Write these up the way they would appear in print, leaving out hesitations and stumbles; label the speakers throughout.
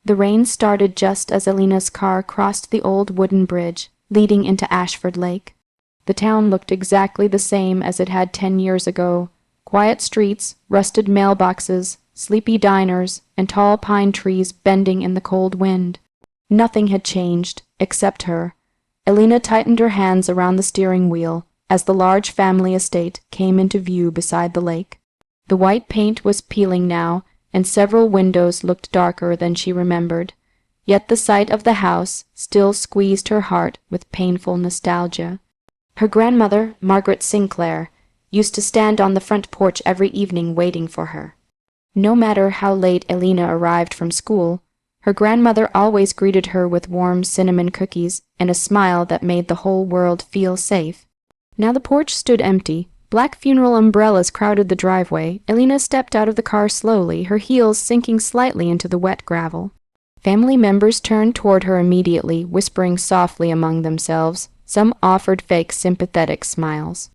Speaker 1: The rain started just as Elena's car crossed the old wooden bridge leading into Ashford Lake. The town looked exactly the same as it had 10 years ago. Quiet streets, rusted mailboxes, sleepy diners, and tall pine trees bending in the cold wind. Nothing had changed, except her. Elena tightened her hands around the steering wheel as the large family estate came into view beside the lake. The white paint was peeling now, and several windows looked darker than she remembered. Yet the sight of the house still squeezed her heart with painful nostalgia. Her grandmother, Margaret Sinclair, used to stand on the front porch every evening waiting for her. No matter how late Elena arrived from school, her grandmother always greeted her with warm cinnamon cookies and a smile that made the whole world feel safe. Now the porch stood empty. Black funeral umbrellas crowded the driveway. Elena stepped out of the car slowly, her heels sinking slightly into the wet gravel. Family members turned toward her immediately, whispering softly among themselves. Some offered fake sympathetic smiles.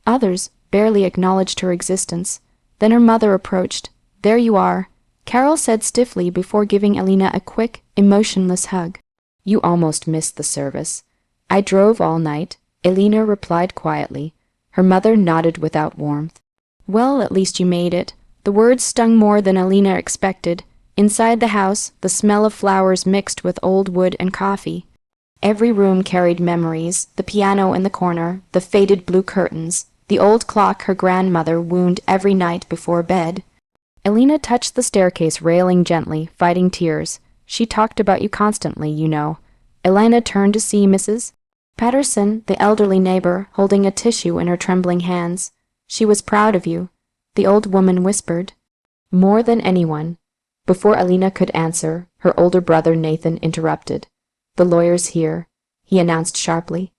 Speaker 1: Others barely acknowledged her existence. Then her mother approached. "There you are," Carol said stiffly before giving Elena a quick, emotionless hug. "You almost missed the service." "I drove all night," Elena replied quietly. Her mother nodded without warmth. "Well, at least you made it." The words stung more than Elena expected. Inside the house, the smell of flowers mixed with old wood and coffee. Every room carried memories, the piano in the corner, the faded blue curtains, the old clock her grandmother wound every night before bed. Elena touched the staircase railing gently, fighting tears. "She talked about you constantly, you know." Elena turned to see Mrs. Patterson, the elderly neighbor, holding a tissue in her trembling hands. "She was proud of you," the old woman whispered. "More than anyone." Before Elena could answer, her older brother Nathan interrupted. "The lawyer's here," he announced sharply.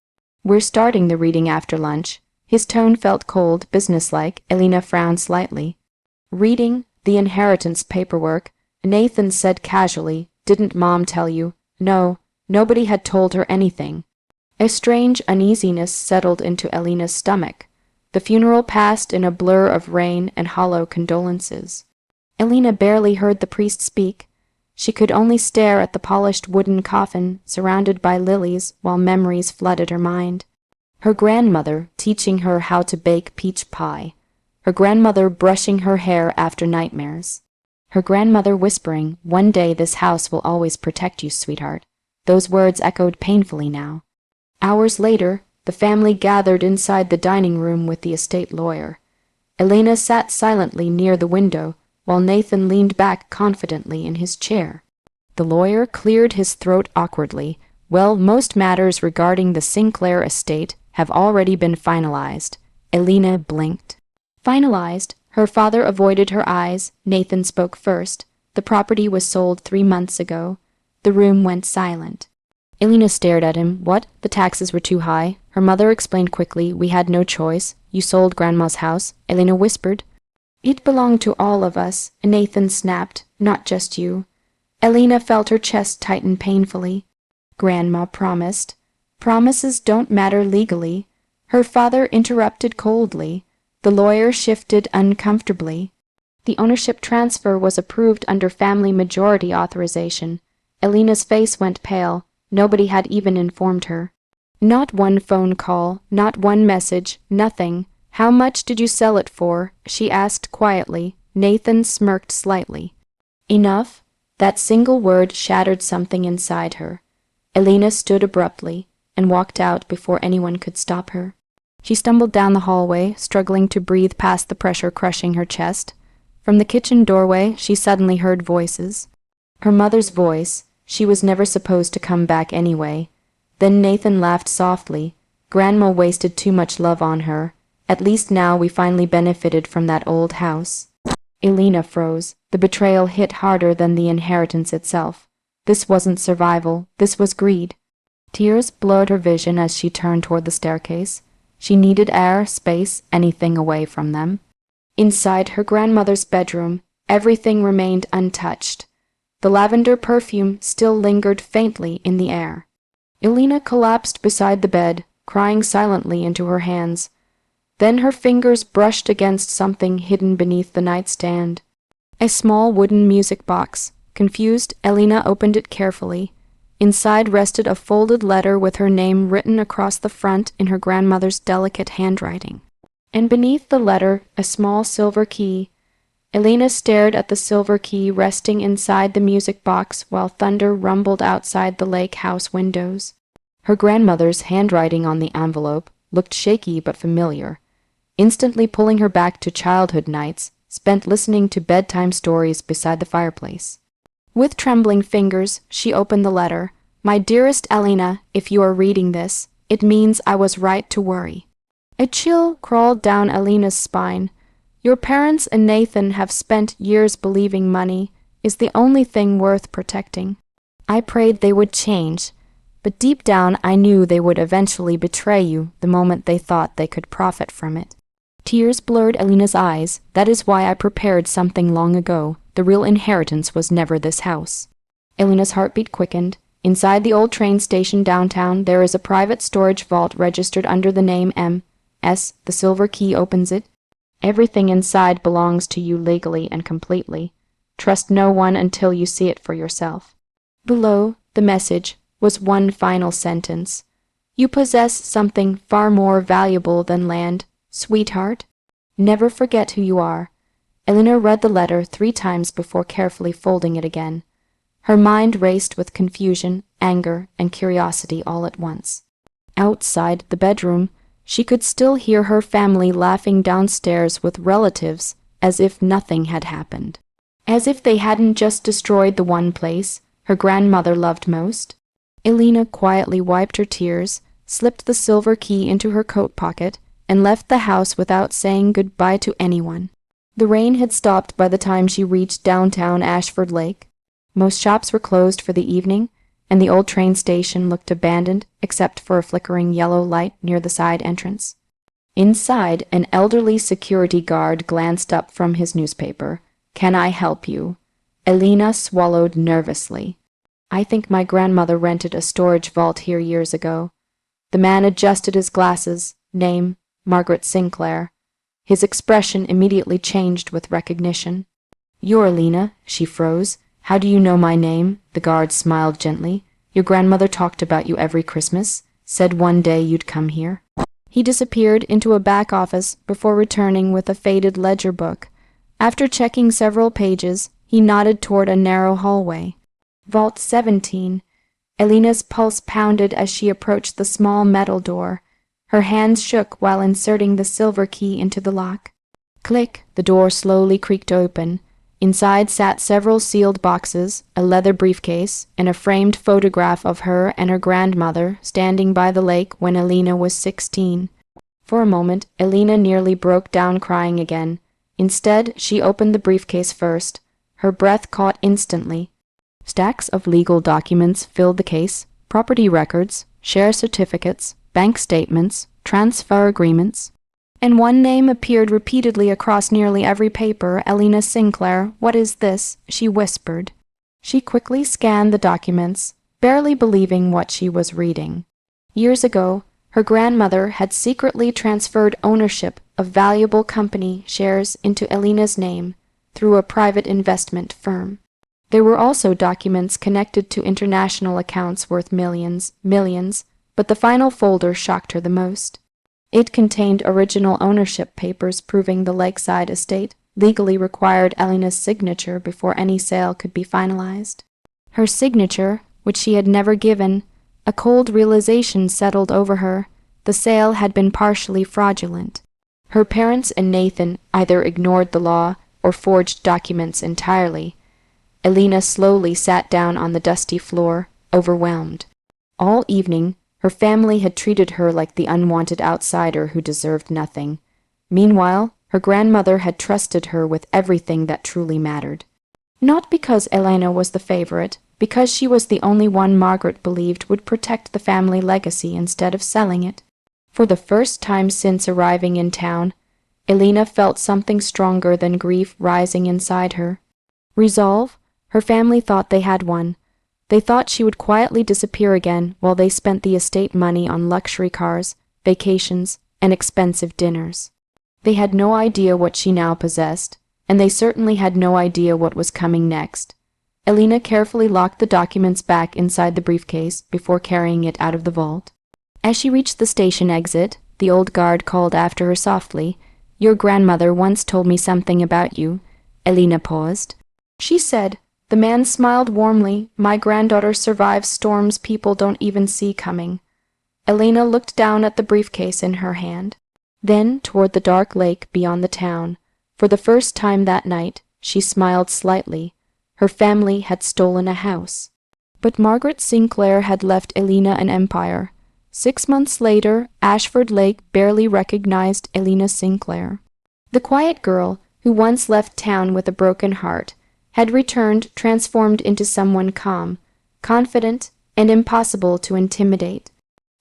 Speaker 1: "We're starting the reading after lunch." His tone felt cold, businesslike. Elena frowned slightly. "Reading the inheritance paperwork," Nathan said casually. "Didn't Mom tell you?" "No, nobody had told her anything." A strange uneasiness settled into Elena's stomach. The funeral passed in a blur of rain and hollow condolences. Elena barely heard the priest speak. She could only stare at the polished wooden coffin surrounded by lilies while memories flooded her mind. Her grandmother teaching her how to bake peach pie. Her grandmother brushing her hair after nightmares. Her grandmother whispering, "One day this house will always protect you, sweetheart." Those words echoed painfully now. Hours later, the family gathered inside the dining room with the estate lawyer. Elena sat silently near the window, while Nathan leaned back confidently in his chair. The lawyer cleared his throat awkwardly. "Well, most matters regarding the Sinclair estate have already been finalized." Elena blinked. "Finalized?" Her father avoided her eyes. Nathan spoke first. "The property was sold 3 months ago." The room went silent. Elena stared at him. "What? The taxes were too high." Her mother explained quickly. "We had no choice. You sold Grandma's house." Elena whispered. "It belonged to all of us," Nathan snapped. "Not just you." Elena felt her chest tighten painfully. "Grandma promised." "Promises don't matter legally." Her father interrupted coldly. The lawyer shifted uncomfortably. "The ownership transfer was approved under family majority authorization." Elena's face went pale. Nobody had even informed her. Not one phone call, not one message, nothing. "How much did you sell it for?" she asked quietly. Nathan smirked slightly. "Enough?" That single word shattered something inside her. Elena stood abruptly and walked out before anyone could stop her. She stumbled down the hallway, struggling to breathe past the pressure crushing her chest. From the kitchen doorway, she suddenly heard voices. Her mother's voice. She was never supposed to come back anyway. Then Nathan laughed softly. "Grandma wasted too much love on her. At least now we finally benefited from that old house." Elena froze. The betrayal hit harder than the inheritance itself. This wasn't survival. This was greed. Tears blurred her vision as she turned toward the staircase. She needed air, space, anything away from them. Inside her grandmother's bedroom, everything remained untouched. The lavender perfume still lingered faintly in the air. Elena collapsed beside the bed, crying silently into her hands. Then her fingers brushed against something hidden beneath the nightstand. A small wooden music box, Confused, Elena opened it carefully. Inside rested a folded letter with her name written across the front in her grandmother's delicate handwriting. And beneath the letter, a small silver key. Elena stared at the silver key resting inside the music box while thunder rumbled outside the lake house windows. Her grandmother's handwriting on the envelope looked shaky but familiar, instantly pulling her back to childhood nights spent listening to bedtime stories beside the fireplace. With trembling fingers, she opened the letter. "My dearest Elena, if you are reading this, it means I was right to worry." A chill crawled down Elena's spine. Your parents and Nathan have spent years believing money is the only thing worth protecting. I prayed they would change, but deep down I knew they would eventually betray you the moment they thought they could profit from it. Tears blurred Elena's eyes. That is why I prepared something long ago. The real inheritance was never this house. Elena's heartbeat quickened. Inside the old train station downtown, there is a private storage vault registered under the name M.S. The silver key opens it. Everything inside belongs to you legally and completely. Trust no one until you see it for yourself. Below, the message was one final sentence. You possess something far more valuable than land, sweetheart. Never forget who you are. Elena read the letter 3 times before carefully folding it again. Her mind raced with confusion, anger, and curiosity all at once. Outside the bedroom, she could still hear her family laughing downstairs with relatives as if nothing had happened. As if they hadn't just destroyed the one place her grandmother loved most. Elena quietly wiped her tears, slipped the silver key into her coat pocket, and left the house without saying goodbye to anyone. The rain had stopped by the time she reached downtown Ashford Lake. Most shops were closed for the evening, and the old train station looked abandoned except for a flickering yellow light near the side entrance. Inside, an elderly security guard glanced up from his newspaper. "Can I help you?" Elena swallowed nervously. "I think my grandmother rented a storage vault here years ago." The man adjusted his glasses. Name, Margaret Sinclair. His expression immediately changed with recognition. "You're Elena." She froze. "How do you know my name?" The guard smiled gently. "Your grandmother talked about you every Christmas, said one day you'd come here." He disappeared into a back office before returning with a faded ledger book. After checking several pages, he nodded toward a narrow hallway. Vault 17. Elena's pulse pounded as she approached the small metal door. Her hands shook while inserting the silver key into the lock. Click! The door slowly creaked open. Inside sat several sealed boxes, a leather briefcase, and a framed photograph of her and her grandmother standing by the lake when Elena was 16. For a moment, Elena nearly broke down crying again. Instead, she opened the briefcase first. Her breath caught instantly. Stacks of legal documents filled the case, property records, share certificates, bank statements, transfer agreements. And one name appeared repeatedly across nearly every paper. "Elena Sinclair, what is this?" she whispered. She quickly scanned the documents, barely believing what she was reading. Years ago, her grandmother had secretly transferred ownership of valuable company shares into Elena's name through a private investment firm. There were also documents connected to international accounts worth millions, but the final folder shocked her the most. It contained original ownership papers proving the lakeside estate legally required Elena's signature before any sale could be finalized. Her signature, which she had never given, a cold realization settled over her. The sale had been partially fraudulent. Her parents and Nathan either ignored the law or forged documents entirely. Elena slowly sat down on the dusty floor, overwhelmed. All evening, her family had treated her like the unwanted outsider who deserved nothing. Meanwhile, her grandmother had trusted her with everything that truly mattered. Not because Elena was the favorite, because she was the only one Margaret believed would protect the family legacy instead of selling it. For the first time since arriving in town, Elena felt something stronger than grief rising inside her. Resolve? Her family thought they had one. They thought she would quietly disappear again while they spent the estate money on luxury cars, vacations, and expensive dinners. They had no idea what she now possessed, and they certainly had no idea what was coming next. Elena carefully locked the documents back inside the briefcase before carrying it out of the vault. As she reached the station exit, the old guard called after her softly, "Your grandmother once told me something about you." Elena paused. "She said," the man smiled warmly, "my granddaughter survives storms people don't even see coming." Elena looked down at the briefcase in her hand, then toward the dark lake beyond the town. For the first time that night, she smiled slightly. Her family had stolen a house. But Margaret Sinclair had left Elena an empire. 6 months later, Ashford Lake barely recognized Elena Sinclair. The quiet girl, who once left town with a broken heart, had returned transformed into someone calm, confident, and impossible to intimidate.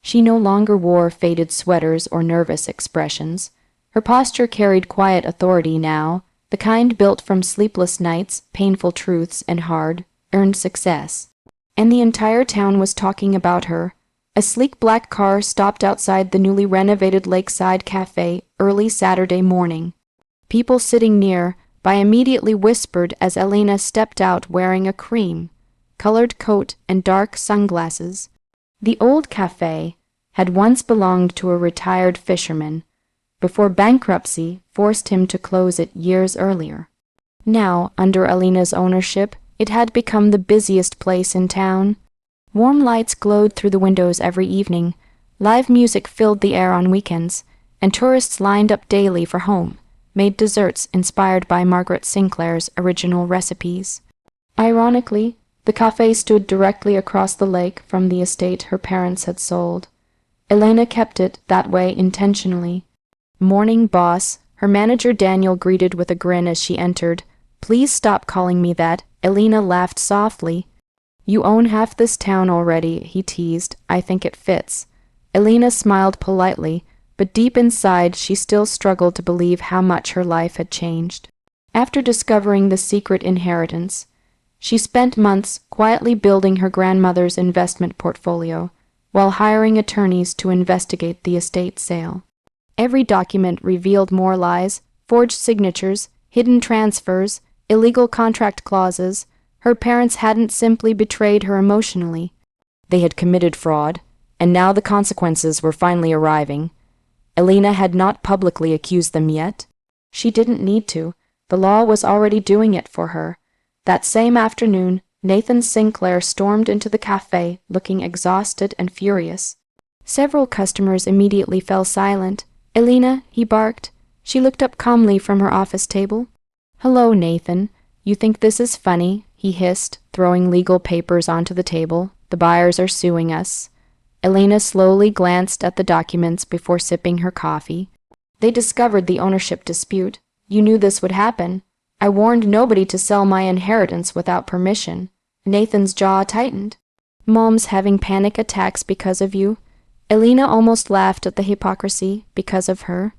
Speaker 1: She no longer wore faded sweaters or nervous expressions. Her posture carried quiet authority now, the kind built from sleepless nights, painful truths, and hard, earned success. And the entire town was talking about her. A sleek black car stopped outside the newly renovated Lakeside Cafe early Saturday morning. People sitting near by immediately whispered as Elena stepped out wearing a cream-colored coat and dark sunglasses. The old cafe had once belonged to a retired fisherman, before bankruptcy forced him to close it years earlier. Now, under Elena's ownership, it had become the busiest place in town. Warm lights glowed through the windows every evening, live music filled the air on weekends, and tourists lined up daily for home-made desserts inspired by Margaret Sinclair's original recipes. Ironically, the cafe stood directly across the lake from the estate her parents had sold. Elena kept it that way intentionally. "Morning, boss," her manager Daniel greeted with a grin as she entered. "Please stop calling me that." Elena laughed softly. "You own half this town already," he teased. "I think it fits." Elena smiled politely, but deep inside she still struggled to believe how much her life had changed. After discovering the secret inheritance, she spent months quietly building her grandmother's investment portfolio, while hiring attorneys to investigate the estate sale. Every document revealed more lies, forged signatures, hidden transfers, illegal contract clauses. Her parents hadn't simply betrayed her emotionally. They had committed fraud, and now the consequences were finally arriving. Elena had not publicly accused them yet. She didn't need to. The law was already doing it for her. That same afternoon, Nathan Sinclair stormed into the cafe, looking exhausted and furious. Several customers immediately fell silent. "Elena," he barked. She looked up calmly from her office table. "Hello, Nathan. You think this is funny?" he hissed, throwing legal papers onto the table. "The buyers are suing us." Elena slowly glanced at the documents before sipping her coffee. "They discovered the ownership dispute. You knew this would happen. I warned nobody to sell my inheritance without permission." Nathan's jaw tightened. "Mom's having panic attacks because of you." Elena almost laughed at the hypocrisy. Because of her.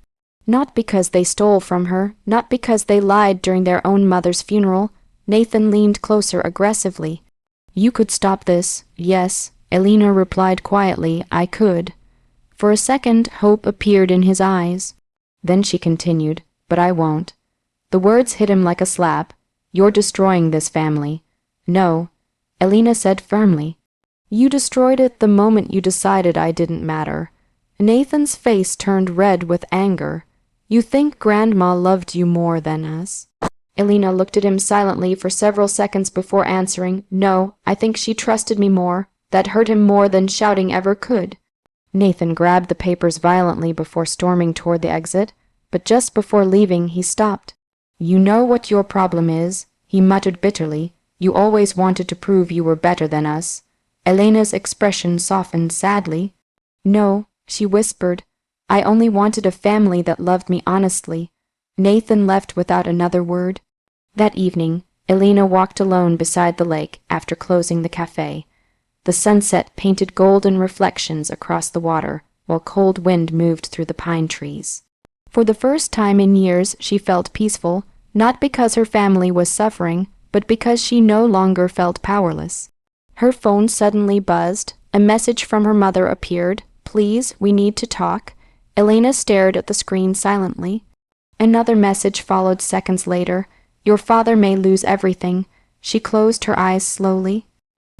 Speaker 1: Not because they stole from her, not because they lied during their own mother's funeral. Nathan leaned closer aggressively. "You could stop this." "Yes," Elena replied quietly, "I could." For a second, hope appeared in his eyes. Then she continued, "But I won't." The words hit him like a slap. "You're destroying this family." "No," Elena said firmly. "You destroyed it the moment you decided I didn't matter." Nathan's face turned red with anger. "You think Grandma loved you more than us?" Elena looked at him silently for several seconds before answering, "No, I think she trusted me more. That hurt him more than shouting ever could." Nathan grabbed the papers violently before storming toward the exit, but just before leaving he stopped. "You know what your problem is," he muttered bitterly. "You always wanted to prove you were better than us." Elena's expression softened sadly. "No," she whispered. "I only wanted a family that loved me honestly." Nathan left without another word. That evening, Elena walked alone beside the lake after closing the cafe. The sunset painted golden reflections across the water, while cold wind moved through the pine trees. For the first time in years, she felt peaceful, not because her family was suffering, but because she no longer felt powerless. Her phone suddenly buzzed. A message from her mother appeared. "Please, we need to talk." Elena stared at the screen silently. Another message followed seconds later. "Your father may lose everything." She closed her eyes slowly.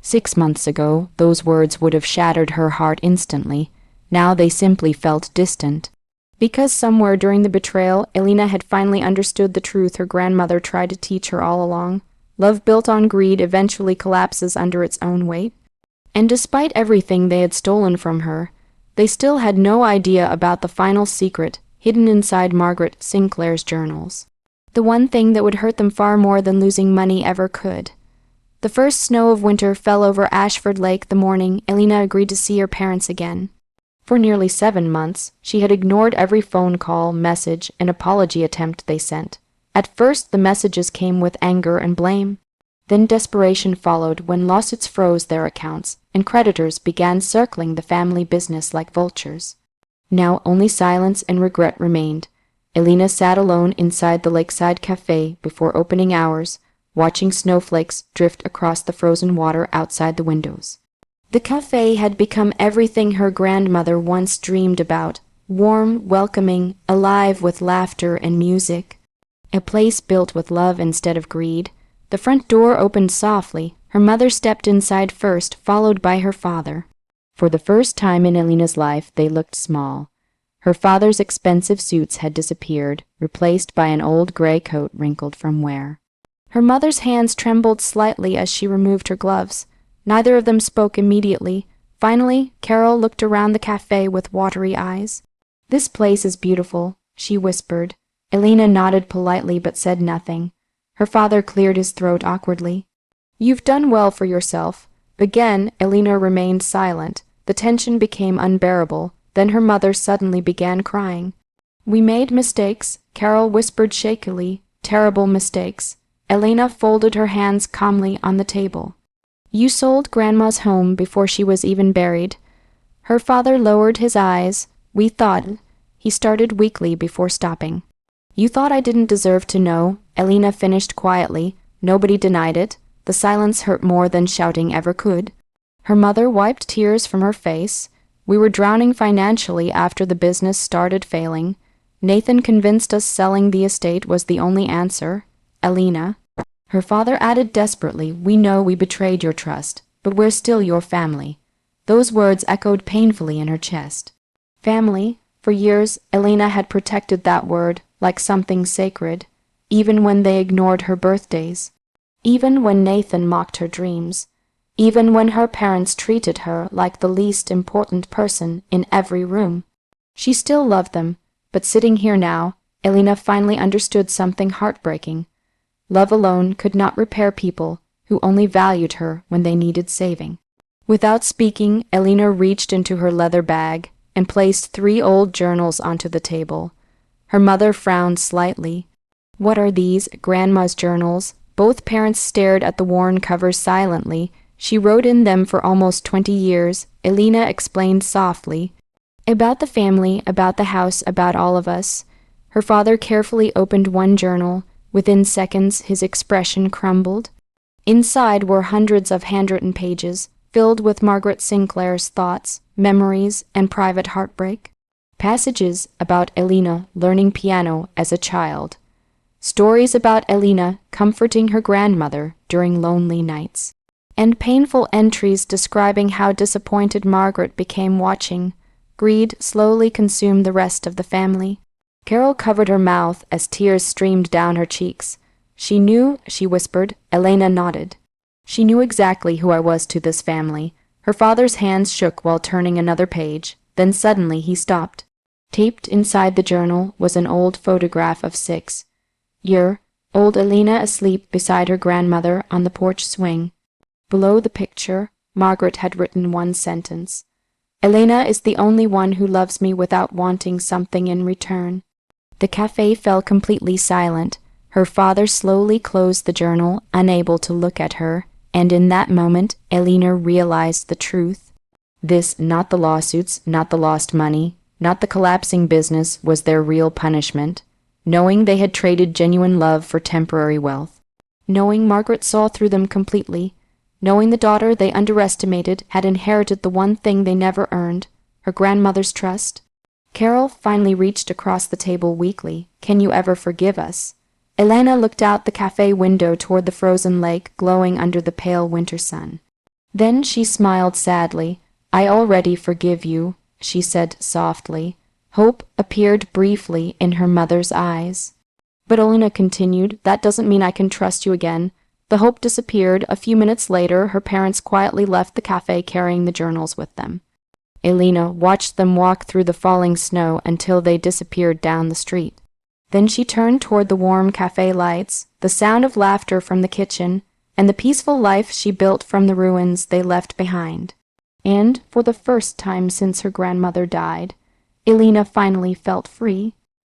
Speaker 1: 6 months ago, those words would have shattered her heart instantly. Now they simply felt distant. Because somewhere during the betrayal, Elena had finally understood the truth her grandmother tried to teach her all along. Love built on greed eventually collapses under its own weight. And despite everything they had stolen from her, they still had no idea about the final secret hidden inside Margaret Sinclair's journals. The one thing that would hurt them far more than losing money ever could. The first snow of winter fell over Ashford Lake the morning Elena agreed to see her parents again. For nearly 7 months, she had ignored every phone call, message, and apology attempt they sent. At first, the messages came with anger and blame. Then desperation followed when lawsuits froze their accounts, and creditors began circling the family business like vultures. Now only silence and regret remained. Elena sat alone inside the lakeside cafe before opening hours, watching snowflakes drift across the frozen water outside the windows. The cafe had become everything her grandmother once dreamed about, warm, welcoming, alive with laughter and music. A place built with love instead of greed. The front door opened softly. Her mother stepped inside first, followed by her father. For the first time in Elena's life, they looked small. Her father's expensive suits had disappeared, replaced by an old gray coat wrinkled from wear. Her mother's hands trembled slightly as she removed her gloves. Neither of them spoke immediately. Finally, Carol looked around the cafe with watery eyes. "This place is beautiful," she whispered. Elena nodded politely but said nothing. Her father cleared his throat awkwardly. "You've done well for yourself." Again, Elena remained silent. The tension became unbearable. Then her mother suddenly began crying. "We made mistakes," Carol whispered shakily. "Terrible mistakes." Elena folded her hands calmly on the table. "You sold Grandma's home before she was even buried." Her father lowered his eyes. "We thought—" He started weakly before stopping. "You thought I didn't deserve to know," Elena finished quietly. Nobody denied it. The silence hurt more than shouting ever could. Her mother wiped tears from her face. "We were drowning financially after the business started failing. Nathan convinced us selling the estate was the only answer." Elena. Her father added desperately, "We know we betrayed your trust, but we're still your family." Those words echoed painfully in her chest. Family. For years, Elena had protected that word like something sacred, even when they ignored her birthdays, even when Nathan mocked her dreams, even when her parents treated her like the least important person in every room. She still loved them, but sitting here now, Elena finally understood something heartbreaking. Love alone could not repair people who only valued her when they needed saving. Without speaking, Elena reached into her leather bag and placed 3 old journals onto the table. Her mother frowned slightly. "What are these?" Grandma's journals. Both parents stared at the worn covers silently. "She wrote in them for almost 20 years, Elena explained softly. "About the family, about the house, about all of us." Her father carefully opened one journal. Within seconds, his expression crumbled. Inside were hundreds of handwritten pages, filled with Margaret Sinclair's thoughts, memories, and private heartbreak. Passages about Elena learning piano as a child. Stories about Elena comforting her grandmother during lonely nights. And painful entries describing how disappointed Margaret became watching. Greed slowly consumed the rest of the family. Carol covered her mouth as tears streamed down her cheeks. "She knew," she whispered. Elena nodded. "She knew exactly who I was to this family." Her father's hands shook while turning another page. Then suddenly he stopped. Taped inside the journal was an old photograph of 6. Old Elena asleep beside her grandmother on the porch swing. Below the picture, Margaret had written one sentence. "Elena is the only one who loves me without wanting something in return." The cafe fell completely silent. Her father slowly closed the journal, unable to look at her, and in that moment, Elena realized the truth. This, not the lawsuits, not the lost money, not the collapsing business, was their real punishment. Knowing they had traded genuine love for temporary wealth. Knowing Margaret saw through them completely. Knowing the daughter they underestimated had inherited the one thing they never earned, her grandmother's trust. Carol finally reached across the table weakly. "Can you ever forgive us?" Elena looked out the cafe window toward the frozen lake glowing under the pale winter sun. Then she smiled sadly. "I already forgive you," she said softly. Hope appeared briefly in her mother's eyes. But Elena continued, "That doesn't mean I can trust you again." The hope disappeared. A few minutes later, her parents quietly left the cafe carrying the journals with them. Elena watched them walk through the falling snow until they disappeared down the street. Then she turned toward the warm cafe lights, the sound of laughter from the kitchen, and the peaceful life she built from the ruins they left behind. And, for the first time since her grandmother died, Elena finally felt free.